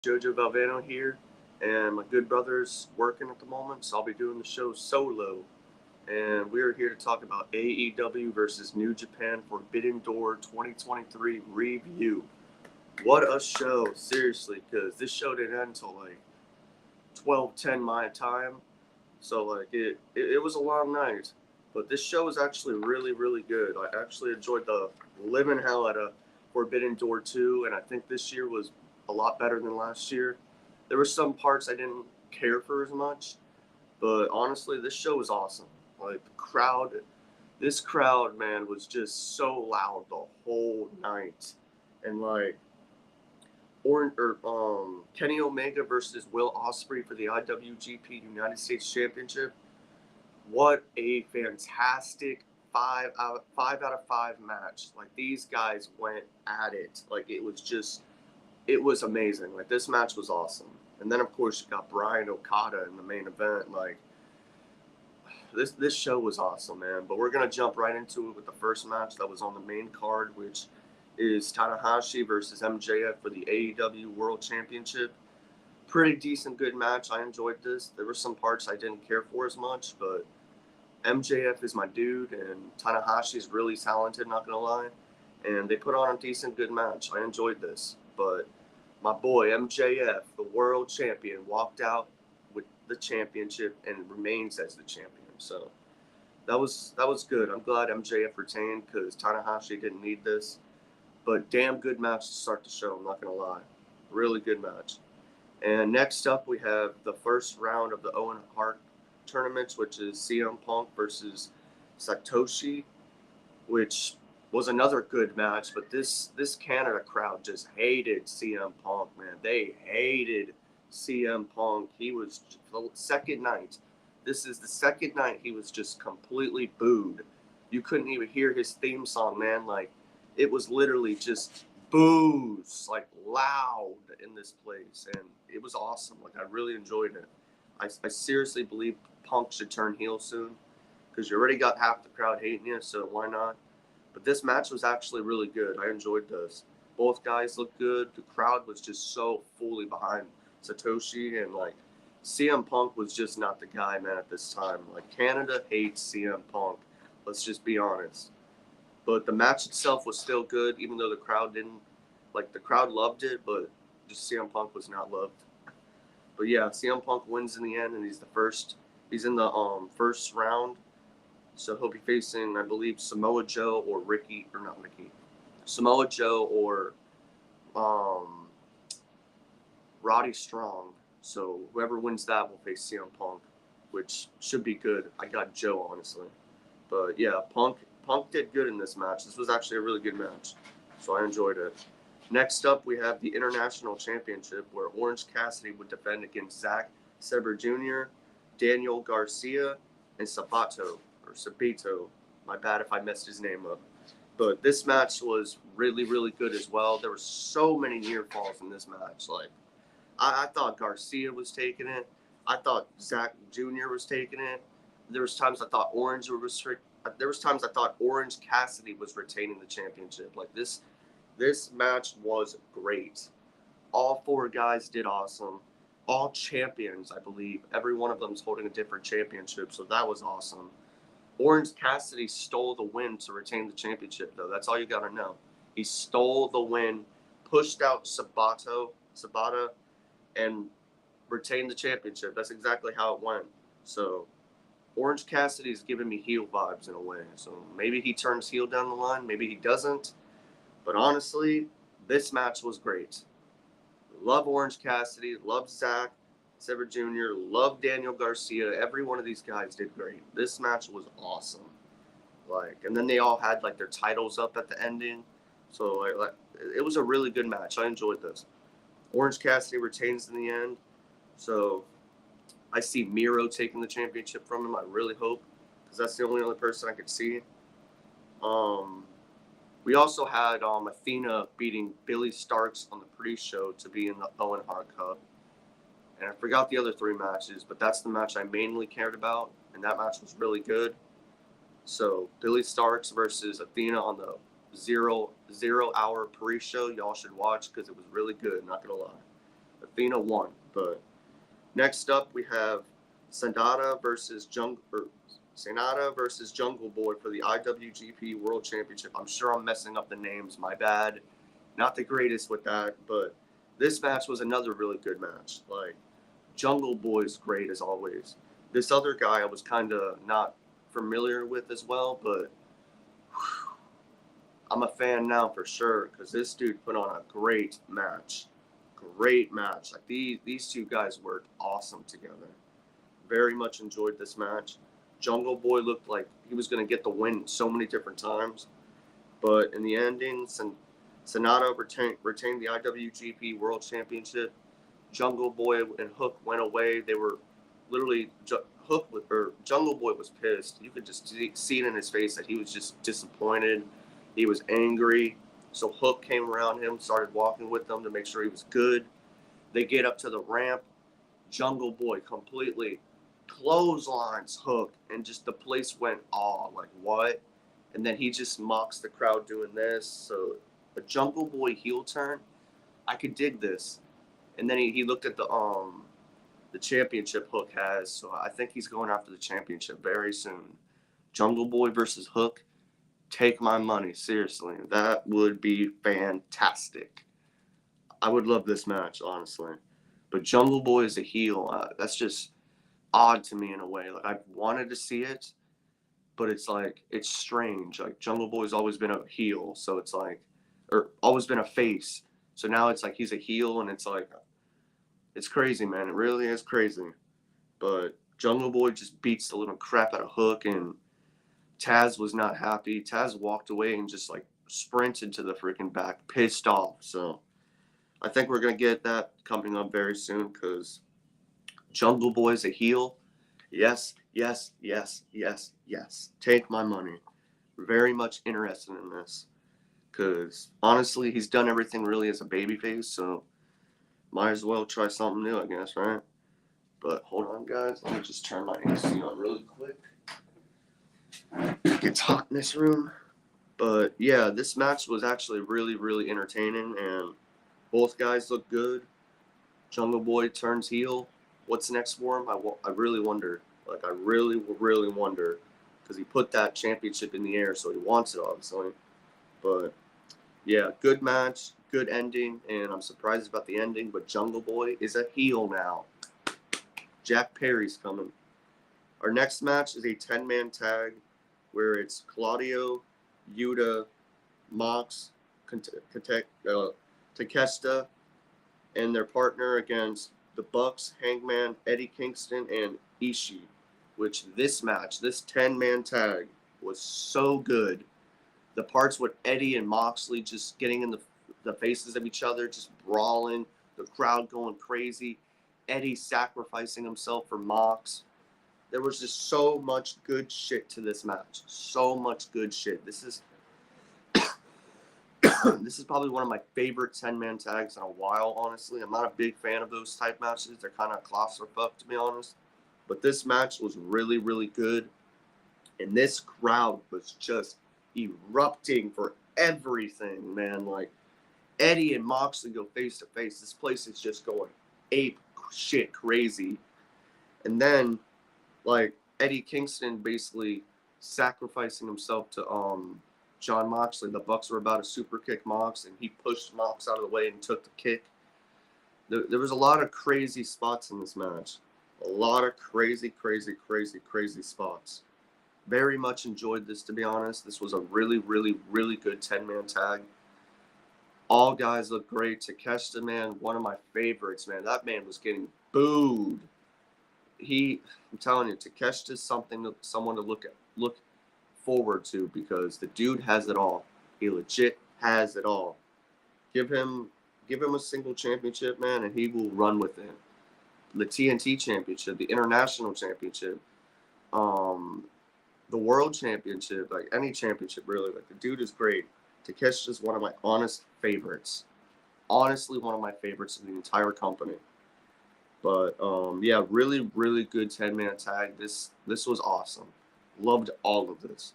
Jojo Valvano here, and my good brother's working at the moment, so I'll be doing the show solo. And we're here to talk about AEW versus New Japan Forbidden Door 2023 review. What a show, seriously, because this show didn't end until like 12:10 my time, so it was a long night. But this show was actually really good. I actually enjoyed the living hell out of Forbidden Door 2, and I think this year was a lot better than last year. There were some parts I didn't care for as much, but honestly, this show was awesome. Like this crowd, man, was just so loud the whole night, and Kenny Omega versus Will Ospreay for the IWGP United States Championship. What a fantastic five out of five match! Like these guys went at it. It was amazing. Like this match was awesome. And then of course you got Brian Okada in the main event. Like this show was awesome, man. But we're gonna jump right into it with the first match that was on the main card, which is Tanahashi versus MJF for the AEW World Championship. Pretty decent, good match. I enjoyed this. There were some parts I didn't care for as much, but MJF is my dude, and Tanahashi is really talented, not gonna lie. And they put on a decent, good match. I enjoyed this. But my boy MJF, the world champion, walked out with the championship and remains as the champion. So that was good. I'm glad MJF retained because Tanahashi didn't need this. But damn good match to start the show, I'm not gonna lie. Really good match. And next up we have the first round of the Owen Hart tournaments, which is CM Punk versus Satoshi, which was another good match. But this Canada crowd just hated CM Punk, man. They hated CM Punk. He was the second night. This is the second night he was just completely booed. You couldn't even hear his theme song, man. Like it was literally just boos, like loud in this place, and it was awesome. Like I really enjoyed it. I seriously believe Punk should turn heel soon because you already got half the crowd hating you, so why not? But this match was actually really good. I enjoyed this. Both guys looked good. The crowd was just so fully behind Satoshi, and like CM Punk was just not the guy, man, at this time. Like Canada hates CM Punk. Let's just be honest. But the match itself was still good, even though the crowd didn't like the crowd loved it, but just CM Punk was not loved. But yeah, CM Punk wins in the end, and he's in the first round, so he'll be facing, I believe, Samoa Joe or not Ricky, Samoa Joe or um, Roddy Strong. So whoever wins that will face CM Punk, which should be good. I got Joe, honestly. But yeah, Punk did good in this match. This was actually a really good match, so I enjoyed it. Next up, we have the International Championship, where Orange Cassidy would defend against Zack Sabre Jr., Daniel Garcia, and Sabito. My bad if I messed his name up. But this match was really good as well. There were so many near falls in this match. Like I thought Garcia was taking it. I thought Zack Jr. was taking it. There was times I thought Orange Cassidy was retaining the championship. Like this match was great. All four guys did awesome. All champions, I believe. Every one of them is holding a different championship, so that was awesome. Orange Cassidy stole the win to retain the championship, though. That's all you gotta know. He stole the win, pushed out Sabata, and retained the championship. That's exactly how it went. So Orange Cassidy's giving me heel vibes in a way. So maybe he turns heel down the line, maybe he doesn't. But honestly, this match was great. Love Orange Cassidy, love Zack Sabre Jr., love Daniel Garcia. Every one of these guys did great. This match was awesome. And then they all had like their titles up at the ending. So it was a really good match. I enjoyed this. Orange Cassidy retains in the end. So I see Miro taking the championship from him. I really hope, because that's the only other person I could see. We also had Athena beating Billy Starks on the pre-show to be in the Owen Hart Cup. And I forgot the other three matches, but that's the match I mainly cared about, and that match was really good. So Billy Starks versus Athena on the zero hour pre-show, y'all should watch because it was really good, not gonna lie. Athena won. But next up, we have Sanada versus Jungle Boy for the IWGP World Championship. I'm sure I'm messing up the names. My bad. Not the greatest with that, but this match was another really good match. Like, Jungle Boy's great as always. This other guy I was kind of not familiar with as well, but whew, I'm a fan now for sure because this dude put on a great match. Great match. Like, these two guys worked awesome together. Very much enjoyed this match. Jungle Boy looked like he was going to get the win so many different times, but in the ending, Sonata retained the IWGP World Championship. Jungle Boy and Hook went away. They were literally Jungle Boy was pissed. You could just see it in his face that he was just disappointed. He was angry. So Hook came around him, started walking with him to make sure he was good. They get up to the ramp. Jungle Boy completely clotheslines Hook, and just the place went like, what? And then he just mocks the crowd doing this. So a Jungle Boy heel turn, I could dig this. And then he looked at the championship Hook has, so I think he's going after the championship very soon. Jungle Boy versus Hook, take my money, seriously. That would be fantastic. I would love this match, honestly. But Jungle Boy is a heel. That's just odd to me in a way. Like, I've wanted to see it, but it's like, it's strange. Like, Jungle Boy's always been a heel, so it's like, or always been a face. So now it's like he's a heel, and it's like, it's crazy, man. It really is crazy. But Jungle Boy just beats the little crap out of Hook, and Taz was not happy. Taz walked away and just like sprinted to the freaking back, pissed off. So I think we're going to get that coming up very soon because Jungle Boy is a heel. Yes, yes, yes, yes, yes. Take my money. Very much interested in this because honestly, he's done everything really as a babyface, so might as well try something new, I guess, right? But hold on, guys. Let me just turn my AC on really quick. It gets hot in this room. But yeah, this match was actually really, really entertaining, and both guys look good. Jungle Boy turns heel. What's next for him? I really wonder. Like, I really, really wonder. Because he put that championship in the air, so he wants it, obviously. But yeah, good match, good ending, and I'm surprised about the ending, but Jungle Boy is a heel now. Jack Perry's coming. Our next match is a 10-man tag where it's Claudio, Yuta, Mox, Takeshita, and their partner against the Bucks, Hangman, Eddie Kingston, and Ishii. Which this match, this 10-man tag, was so good. The parts with Eddie and Moxley just getting in the faces of each other, just brawling, the crowd going crazy, Eddie sacrificing himself for Mox. There was just so much good shit to this match. So much good shit. This is this is probably one of my favorite 10-man tags in a while, honestly. I'm not a big fan of those type matches. They're kind of claustrophobic, to be honest. But this match was really, really good. And this crowd was just erupting for everything, man. Like, Eddie and Moxley go face to face. This place is just going ape shit crazy. And then, like, Eddie Kingston basically sacrificing himself to John Moxley. The Bucks were about to super kick Mox, and he pushed Mox out of the way and took the kick. There was a lot of crazy spots in this match. A lot of crazy, crazy, crazy, crazy spots. Very much enjoyed this, to be honest. This was a really, really, really good 10-man tag. All guys look great. Takeshita, man, one of my favorites, man. That man was getting booed. I'm telling you, Takeshita's someone to look forward to because the dude has it all. He legit has it all. Give him a single championship, man, and he will run with it. The TNT championship, the international championship, the world championship, like any championship, really. Like, the dude is great. Takeshita's one of my honest favorites. Honestly, one of my favorites in the entire company. But yeah, really, really good 10-man tag. This was awesome. Loved all of this.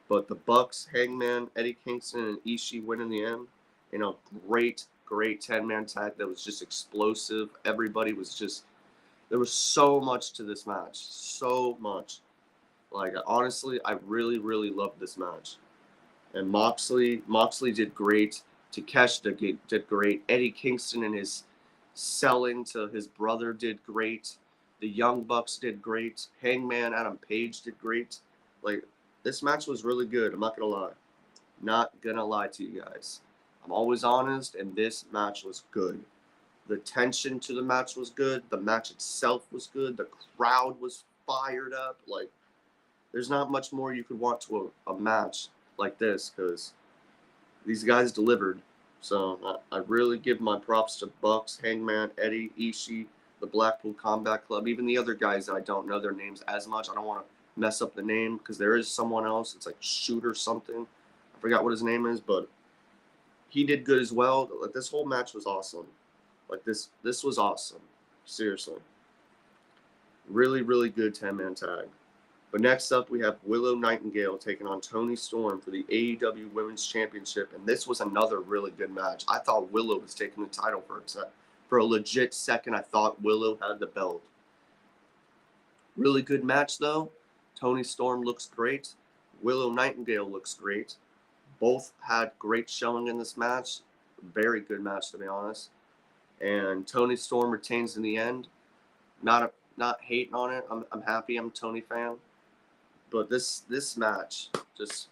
But the Bucks, Hangman, Eddie Kingston, and Ishii win in the end in a great, great 10-man tag that was just explosive. Everybody was just, there was so much to this match. So much. Like, honestly, I really, really loved this match. And Moxley did great. Takeshita did great. Eddie Kingston and his selling to his brother did great. The Young Bucks did great. Hangman Adam Page did great. Like, this match was really good. I'm not going to lie. Not going to lie to you guys. I'm always honest, and this match was good. The tension to the match was good. The match itself was good. The crowd was fired up. Like, there's not much more you could want to a match like this, because these guys delivered. So I really give my props to Bucks, Hangman, Eddie, Ishii, the Blackpool Combat Club, even the other guys that I don't know their names as much. I don't want to mess up the name because there is someone else. It's like Shoot or something. I forgot what his name is, but he did good as well. Like, this whole match was awesome. Like, this was awesome. Seriously. Really, really good 10-man tag. But next up, we have Willow Nightingale taking on Toni Storm for the AEW Women's Championship. And this was another really good match. I thought Willow was taking the title for a legit second. I thought Willow had the belt. Really good match, though. Toni Storm looks great. Willow Nightingale looks great. Both had great showing in this match. Very good match, to be honest. And Toni Storm retains in the end. Not hating on it. I'm happy. I'm a Toni fan. But this match, just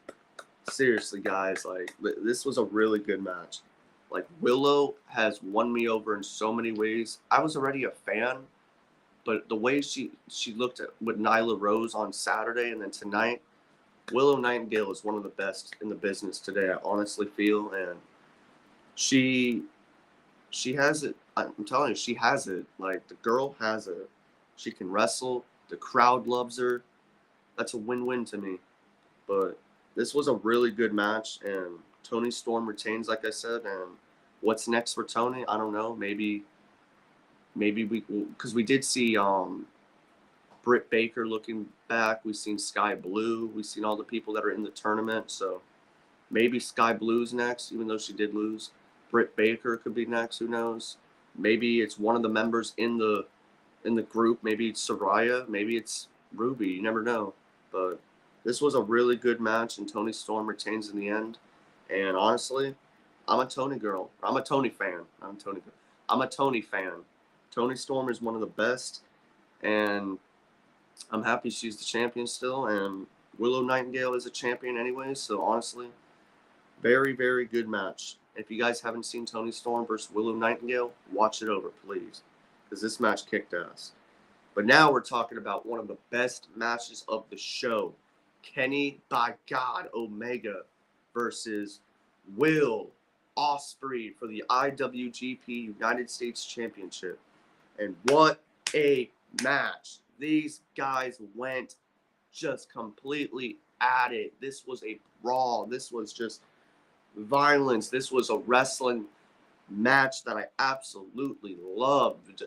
seriously, guys, like, this was a really good match. Like, Willow has won me over in so many ways. I was already a fan, but the way she looked at with Nyla Rose on Saturday and then tonight, Willow Nightingale is one of the best in the business today, I honestly feel. And she has it. I'm telling you, she has it. Like, the girl has it. She can wrestle. The crowd loves her. That's a win-win to me. But this was a really good match, and Toni Storm retains, like I said. And what's next for Toni? I don't know. Maybe because we did see Britt Baker looking back. We've seen Sky Blue. We've seen all the people that are in the tournament. So maybe Sky Blue's next, even though she did lose. Britt Baker could be next. Who knows? Maybe it's one of the members in the group. Maybe it's Saraya. Maybe it's Ruby. You never know. But this was a really good match, and Toni Storm retains in the end. And honestly, I'm a Toni girl. I'm a Toni fan. I'm a Toni fan. Toni Storm is one of the best, and I'm happy she's the champion still. And Willow Nightingale is a champion anyway. So honestly, very, very good match. If you guys haven't seen Toni Storm versus Willow Nightingale, watch it over, please, because this match kicked ass. But now we're talking about one of the best matches of the show. Kenny, by God, Omega versus Will Ospreay for the IWGP United States Championship. And what a match. These guys went just completely at it. This was a brawl. This was just violence. This was a wrestling match that I absolutely loved.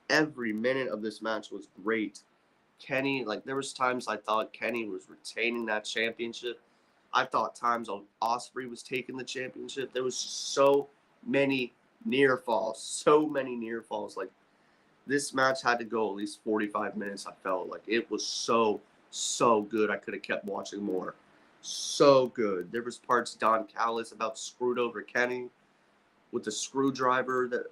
Every minute of this match was great. Kenny, like, there was times I thought Kenny was retaining that championship. I thought times Ospreay was taking the championship. There was so many near falls. Like, this match had to go at least 45 minutes, I felt. Like, it was so good. I could have kept watching more. So good. There was parts Don Callis about screwed over Kenny with the screwdriver.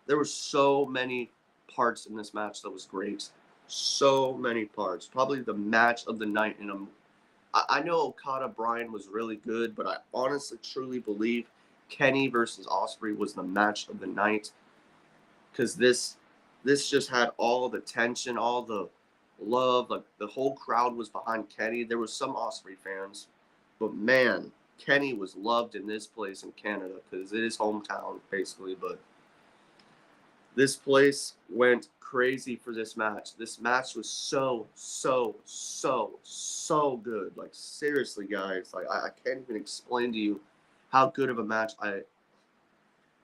There were so many parts in this match that was great. So many parts. Probably the match of the night. I know Okada Bryan was really good, but I honestly, truly believe Kenny versus Ospreay was the match of the night. Because this just had all the tension, all the love. Like, the whole crowd was behind Kenny. There was some Ospreay fans. But, man, Kenny was loved in this place in Canada because it is hometown, basically. But this place went crazy for this match. This match was so good. Like, seriously, guys. Like, I can't even explain to you how good of a match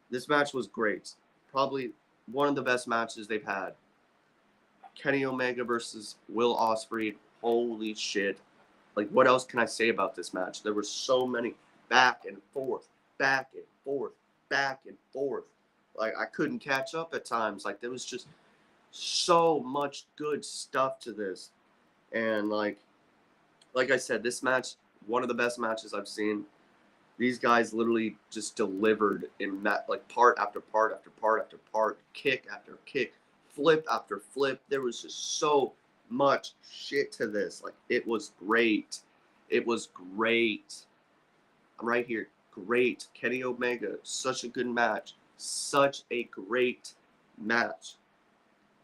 this match was great. Probably one of the best matches they've had. Kenny Omega versus Will Ospreay. Holy shit. Like, what else can I say about this match? There were so many back and forth. back and forth. Like, I couldn't catch up at times. Like, there was just so much good stuff to this. And like I said, this match, one of the best matches I've seen. These guys literally just delivered in like part after part after part after part, kick after kick, flip after flip. There was just so much shit to this. Like, it was great. It was great. I'm right here. Great. Kenny Omega, such a good match. Such a great match.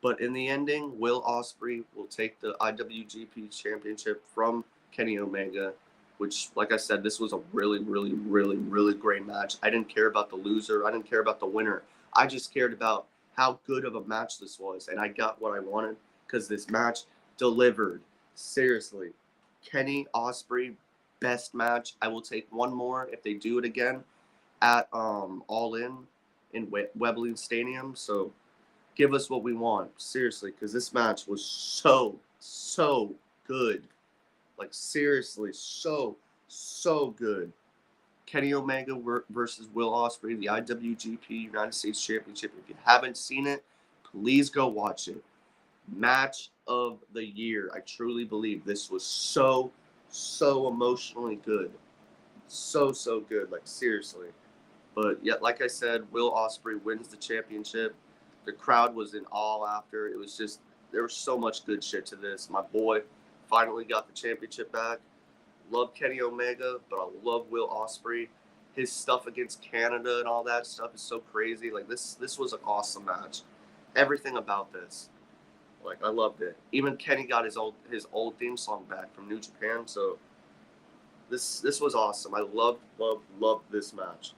But in the ending, Will Ospreay will take the IWGP Championship from Kenny Omega, which, like I said, this was a really, really, really, really great match. I didn't care about the loser. I didn't care about the winner. I just cared about how good of a match this was, and I got what I wanted because this match delivered. Seriously. Kenny Ospreay, best match. I will take one more if they do it again at All in Wembley Stadium. So give us what we want, seriously, because this match was so good. Like, seriously, so good. Kenny Omega versus Will Ospreay, the IWGP United States Championship. If you haven't seen it, please go watch it. Match of the year. I truly believe this was so emotionally good. So good. Like, seriously. But yet, like I said, Will Ospreay wins the championship. The crowd was in awe after. It was just, there was so much good shit to this. My boy finally got the championship back. Love Kenny Omega, but I love Will Ospreay. His stuff against Canada and all that stuff is so crazy. Like, this was an awesome match. Everything about this. Like, I loved it. Even Kenny got his old theme song back from New Japan. So this was awesome. I loved this match.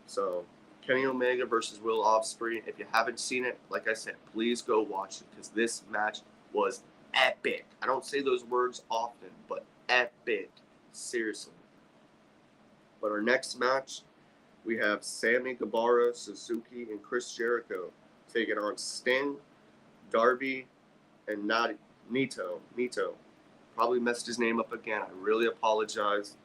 So Kenny Omega versus Will Ospreay. If you haven't seen it, like I said, please go watch it because this match was epic. I don't say those words often, but epic. Seriously. But our next match, we have Sammy Guevara, Suzuki, and Chris Jericho taking on Sting, Darby, and Nito. Probably messed his name up again. I really apologize.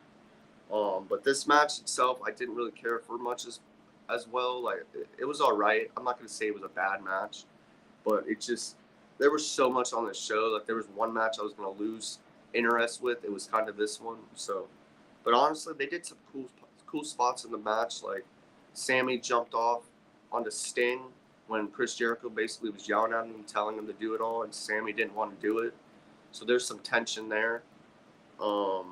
But this match itself, I didn't really care for much as well. Like, it was all right. I'm not going to say it was a bad match, but it just, there was so much on this show. Like, there was one match I was going to lose interest with. It was kind of this one. So, but honestly, they did some cool spots in the match. Like, Sammy jumped off onto Sting when Chris Jericho basically was yelling at him and telling him to do it all, and Sammy didn't want to do it. So there's some tension there. But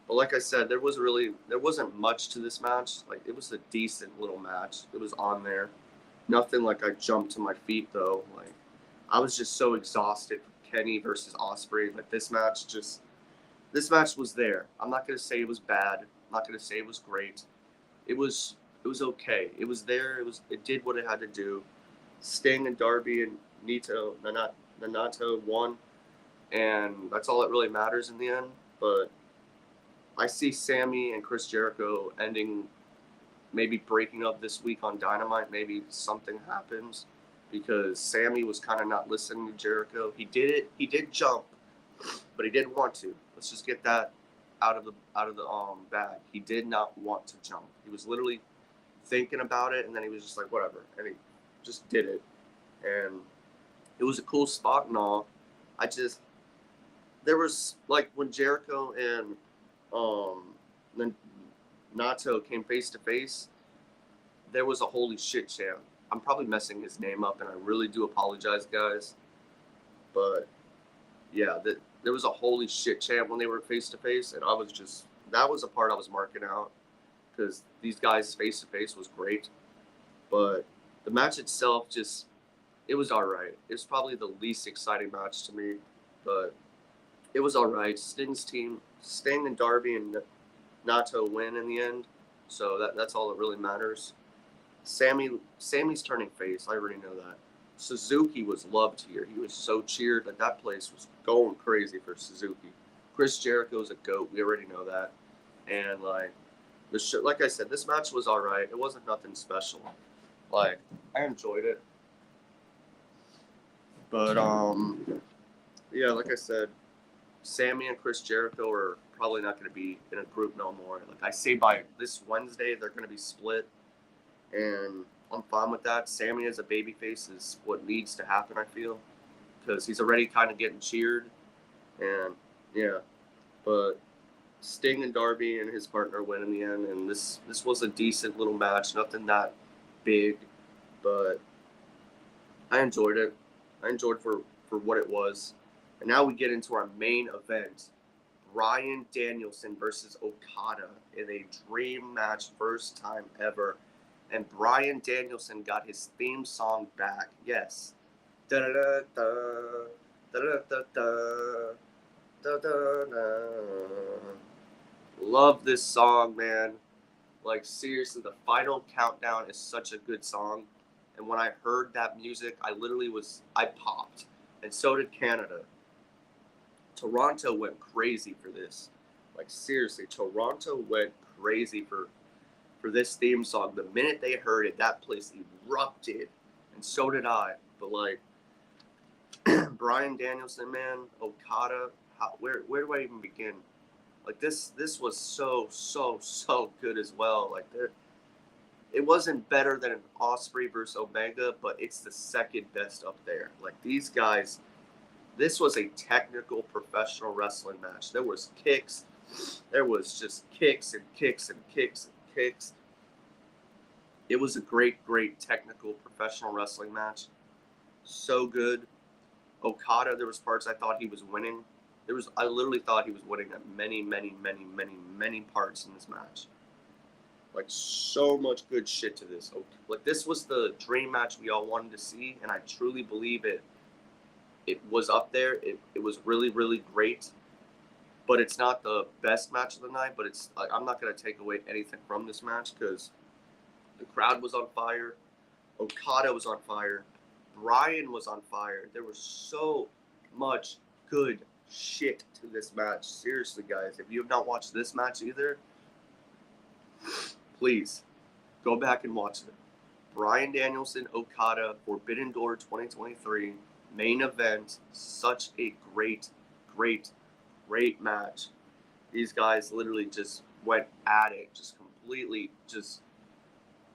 like I said, there wasn't much to this match. Like, it was a decent little match. It was on there. Nothing like I jumped to my feet though. Like, I was just so exhausted from Kenny versus Ospreay. Like, this match was there. I'm not gonna say it was bad. I'm not gonna say it was great. It was okay. It was there. It did what it had to do. Sting and Darby and Nanato won, and that's all that really matters in the end. But I see Sammy and Chris Jericho maybe breaking up this week on Dynamite. Maybe something happens because Sammy was kind of not listening to Jericho. He did jump, but he didn't want to. Let's just get that out of the bag. He did not want to jump. He was literally thinking about it, and then he was just like, whatever, and he just did it. And it was a cool spot and all. There was, like, when Jericho and then Nato came face to face, there was a holy shit chant. I'm probably messing his name up, and I really do apologize, guys. But yeah, there was a holy shit chant when they were face to face, and that was a part I was marking out because these guys face to face was great. But the match itself, it was all right. It was probably the least exciting match to me, but it was all right. Sting and Darby and Nato win in the end, so that's all that really matters. Sammy's turning face. I already know that. Suzuki was loved here. He was so cheered that place was going crazy for Suzuki. Chris Jericho's a GOAT. We already know that. And like I said, this match was all right. It wasn't nothing special. Like, I enjoyed it. But yeah, like I said, Sammy and Chris Jericho are probably not going to be in a group no more. Like I say, by this Wednesday, they're going to be split. and I'm fine with that. Sammy as a babyface is what needs to happen, I feel, because he's already kind of getting cheered, and yeah, but Sting and Darby and his partner win in the end, and this was a decent little match, nothing that big, but I enjoyed it. I enjoyed for what it was, and now we get into our main event: Bryan Danielson versus Okada in a dream match, first time ever. And Bryan Danielson got his theme song back. Yes. Da da da da da da da da da da. Love this song, man. Like seriously, the final countdown is such a good song. And when I heard that music, I popped. And so did Canada. Toronto went crazy for this. Like seriously, Toronto went crazy for this theme song. The minute they heard it, that place erupted, and so did I. But like Bryan Danielson, man, Okada, where do I even begin? Like this was so good as well. Like it wasn't better than an Osprey versus Omega, but it's the second best up there. Like these guys, this was a technical professional wrestling match. There was kicks, there was just kicks and kicks and kicks and kicks. It was a great technical professional wrestling match. So good. Okada, there was parts I thought he was winning. I literally thought he was winning at many parts in this match. Like so much good shit to this. Like this was the dream match we all wanted to see, and I truly believe it. It was up there. It was really great, but it's not the best match of the night. But it's like I'm not gonna take away anything from this match because the crowd was on fire. Okada was on fire. Bryan was on fire. There was so much good shit to this match. Seriously, guys, if you have not watched this match either, please go back and watch it. Bryan Danielson, Okada, Forbidden Door 2023, main event. Such a great match. These guys literally just went at it, just completely, just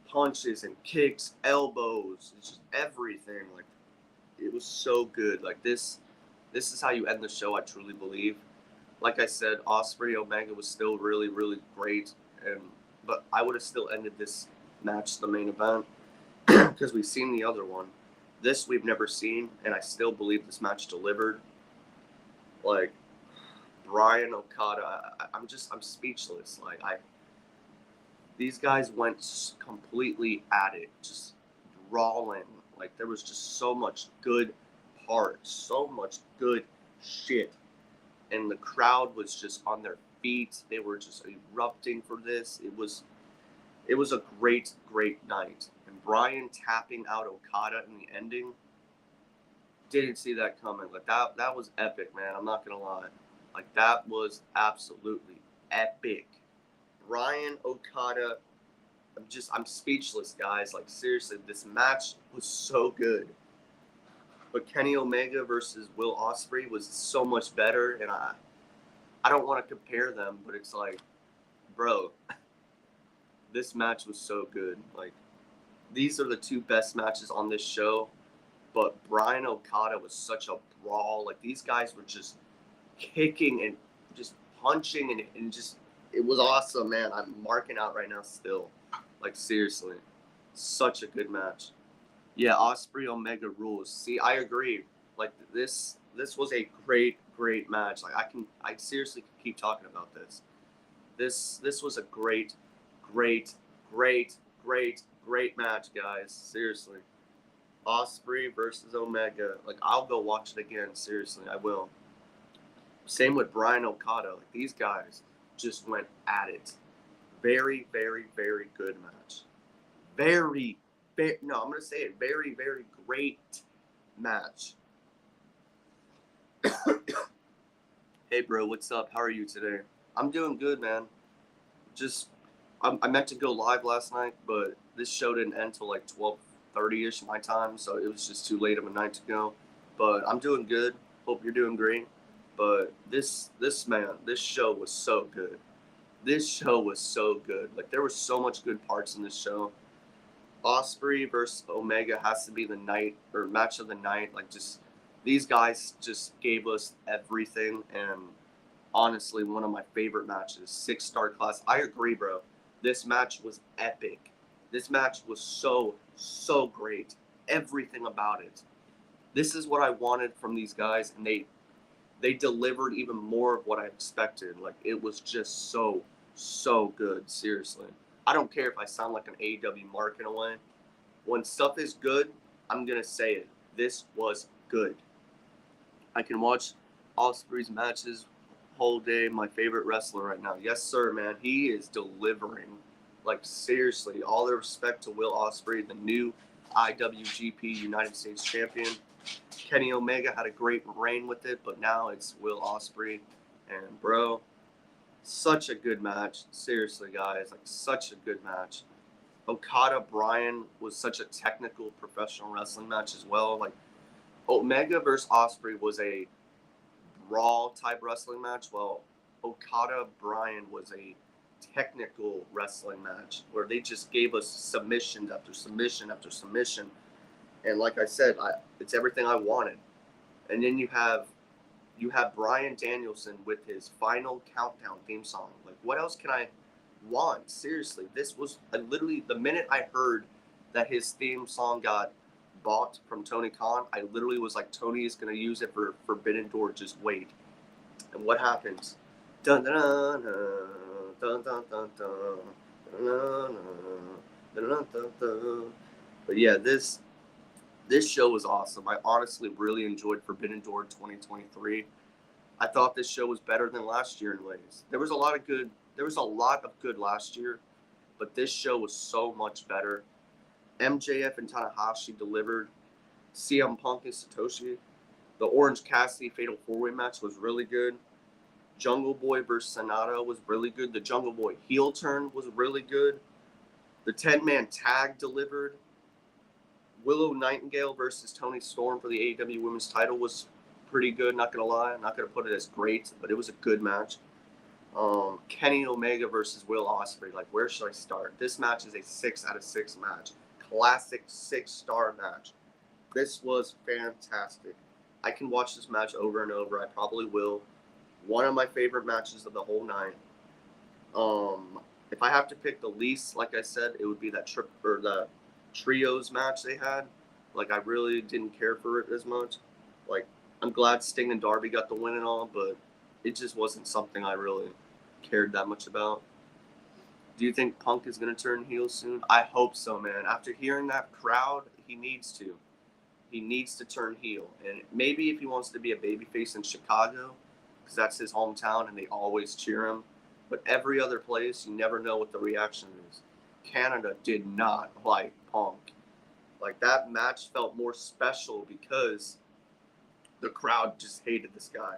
punches and kicks, elbows, just everything. Like it was so good. Like this is how you end the show. I truly believe. Like I said, Osprey Omega was still really great, but I would have still ended this match the main event because we've seen the other one. This we've never seen, and I still believe this match delivered. Like Bryan Okada, I'm speechless. Like these guys went completely at it, just brawling. Like there was just so much good parts, so much good shit, and the crowd was just on their feet. They were just erupting for this. It was a great night. And Bryan tapping out Okada in the ending, didn't see that coming. Like that was epic, man. I'm not gonna lie. Like that was absolutely epic. Bryan Okada, I'm speechless, guys. Like seriously, this match was so good. But Kenny Omega versus Will Ospreay was so much better, and I don't want to compare them, but it's like, bro, this match was so good. Like these are the two best matches on this show. But Bryan Okada was such a brawl. Like these guys were just kicking and just punching and just it was awesome, man. I'm marking out right now still. Like seriously. Such a good match. Yeah, Osprey Omega rules. See, I agree. Like this was a great match. Like I seriously could keep talking about this. This was a great match, guys. Seriously. Osprey versus Omega. Like I'll go watch it again. Seriously, I will. Same with Bryan Okada. Like these guys just went at it. Very good match. No, I'm gonna say it. Very great match. Hey, bro, what's up? How are you today? I'm doing good, man. I meant to go live last night, but this show didn't end till like 12:30ish my time, so it was just too late of a night to go. But I'm doing good. Hope you're doing great. But this show was so good. This show was so good. Like there was so much good parts in this show. Osprey versus Omega has to be the night or match of the night. Like, just these guys just gave us everything, and honestly, one of my favorite matches. 6-star class. I agree, bro. This match was epic. This match was so great. Everything about it. This is what I wanted from these guys, and they delivered even more of what I expected. Like, it was just so good. Seriously, I don't care if I sound like an AEW mark in a way. When stuff is good, I'm gonna say it. This was good. I can watch Osprey's matches whole day. My favorite wrestler right now. Yes, sir, man. He is delivering. Like, seriously, all the respect to Will Ospreay, the new IWGP United States Champion. Kenny Omega had a great reign with it, but now it's Will Ospreay. And, bro, such a good match. Seriously, guys, like, such a good match. Okada Bryan was such a technical professional wrestling match as well. Like, Omega versus Ospreay was a Raw type wrestling match, while Okada Bryan was a technical wrestling match where they just gave us submission after submission after submission. And like I said, it's everything I wanted. And then you have Bryan Danielson with his final countdown theme song. Like, what else can I want? Seriously, this was literally the minute I heard that his theme song got bought from Tony Khan, I literally was like, Tony is going to use it for Forbidden Door. Just wait. And what happens? Dun dun dun dun dun dun dun dun dun dun dun. But yeah, this show was awesome. I honestly really enjoyed Forbidden Door 2023. I thought this show was better than last year in ways. There was a lot of good last year, but this show was so much better. MJF and Tanahashi delivered. CM Punk and Satoshi. The Orange Cassidy Fatal 4-Way match was really good. Jungle Boy versus Sonata was really good. The Jungle Boy heel turn was really good. The 10-man tag delivered. Willow Nightingale versus Toni Storm for the AEW Women's title was pretty good, not going to lie. I'm not going to put it as great, but it was a good match. Kenny Omega versus Will Ospreay. Like, where should I start? This match is a 6 out of 6 match. Classic 6-star match. This was fantastic. I can watch this match over and over. I probably will. One of my favorite matches of the whole night. If I have to pick the least, like I said, it would be that trios match they had. Like, I really didn't care for it as much. Like, I'm glad Sting and Darby got the win and all, but it just wasn't something I really cared that much about. Do you think Punk is going to turn heel soon? I hope so, man. After hearing that crowd, he needs to. He needs to turn heel. And maybe if he wants to be a babyface in Chicago, because that's his hometown and they always cheer him. But every other place, you never know what the reaction is. Canada did not like Punk. Like, that match felt more special because the crowd just hated this guy.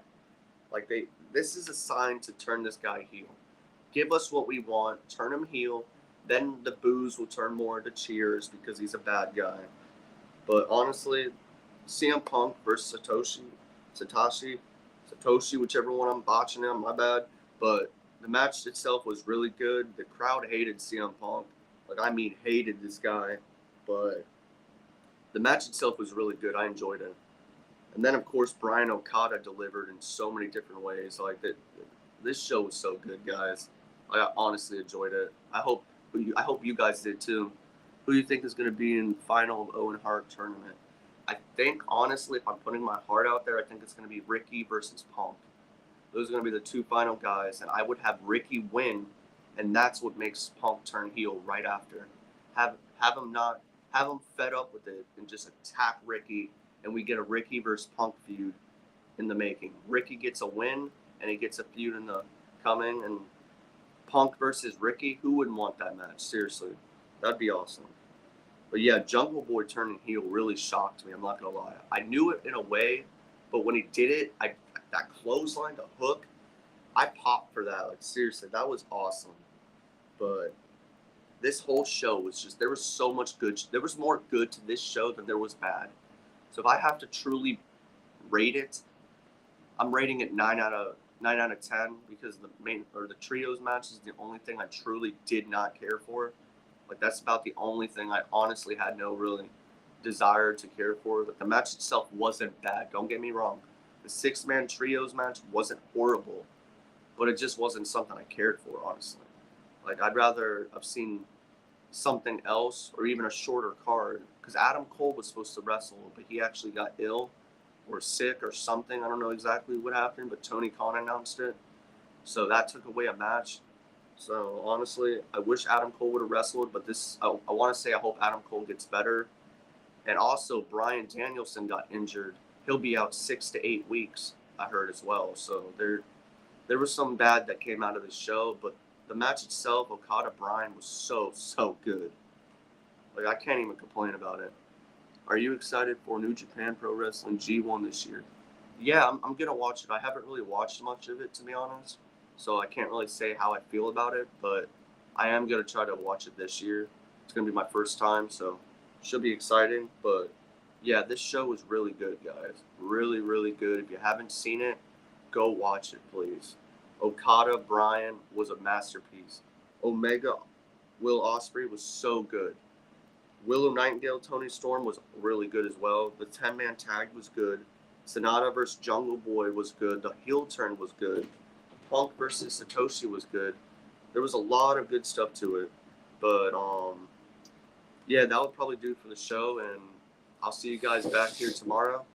Like, this is a sign to turn this guy heel. Give us what we want, turn him heel, then the boos will turn more into cheers because he's a bad guy. But honestly, CM Punk versus Satoshi, whichever one I'm botching him, my bad. But the match itself was really good. The crowd hated CM Punk. Like, I mean, hated this guy. But the match itself was really good. I enjoyed it. And then, of course, Brian Okada delivered in so many different ways. Like, this show was so good, guys. I honestly enjoyed it. I hope you guys did too. Who do you think is going to be in final of Owen Hart tournament? I think, honestly, if I'm putting my heart out there, I think it's going to be Ricky versus Punk. Those are going to be the two final guys, and I would have Ricky win, and that's what makes Punk turn heel right after. Have him fed up with it and just attack Ricky, and we get a Ricky versus Punk feud in the making. Ricky gets a win, and he gets a feud in the coming, and Punk versus Ricky, who wouldn't want that match? Seriously, that'd be awesome. But yeah, Jungle Boy turning heel really shocked me. I'm not gonna lie. I knew it in a way, but when he did it, that clothesline, the hook, I popped for that. Like, seriously, that was awesome. But this whole show was just, there was so much good. There was more good to this show than there was bad. So if I have to truly rate it, I'm rating it 9 out of 10 because the trios match is the only thing I truly did not care for. Like, that's about the only thing I honestly had no really desire to care for. But the match itself wasn't bad. Don't get me wrong. The 6-man trios match wasn't horrible, but it just wasn't something I cared for, honestly. Like, I'd rather have seen something else or even a shorter card, because Adam Cole was supposed to wrestle, but he actually got ill or sick or something. I don't know exactly what happened, but Tony Khan announced it. So that took away a match. So honestly, I wish Adam Cole would have wrestled, but I want to say I hope Adam Cole gets better. And also, Bryan Danielson got injured. He'll be out 6 to 8 weeks, I heard as well. So there was some bad that came out of this show, but the match itself, Okada Bryan, was so good. Like, I can't even complain about it. Are you excited for New Japan Pro Wrestling G1 this year? Yeah, I'm gonna watch it. I haven't really watched much of it, to be honest, so I can't really say how I feel about it. But I am gonna try to watch it this year. It's gonna be my first time, so should be exciting. But yeah, this show was really good, guys. Really, really good. If you haven't seen it, go watch it, please. Okada Bryan was a masterpiece. Omega Will Ospreay was so good. Willow Nightingale Tony Storm was really good as well. The 10-man tag was good. Sonata versus Jungle Boy was good. The heel turn was good. Punk versus Satoshi was good. There was a lot of good stuff to it. But yeah, that would probably do for the show, and I'll see you guys back here tomorrow.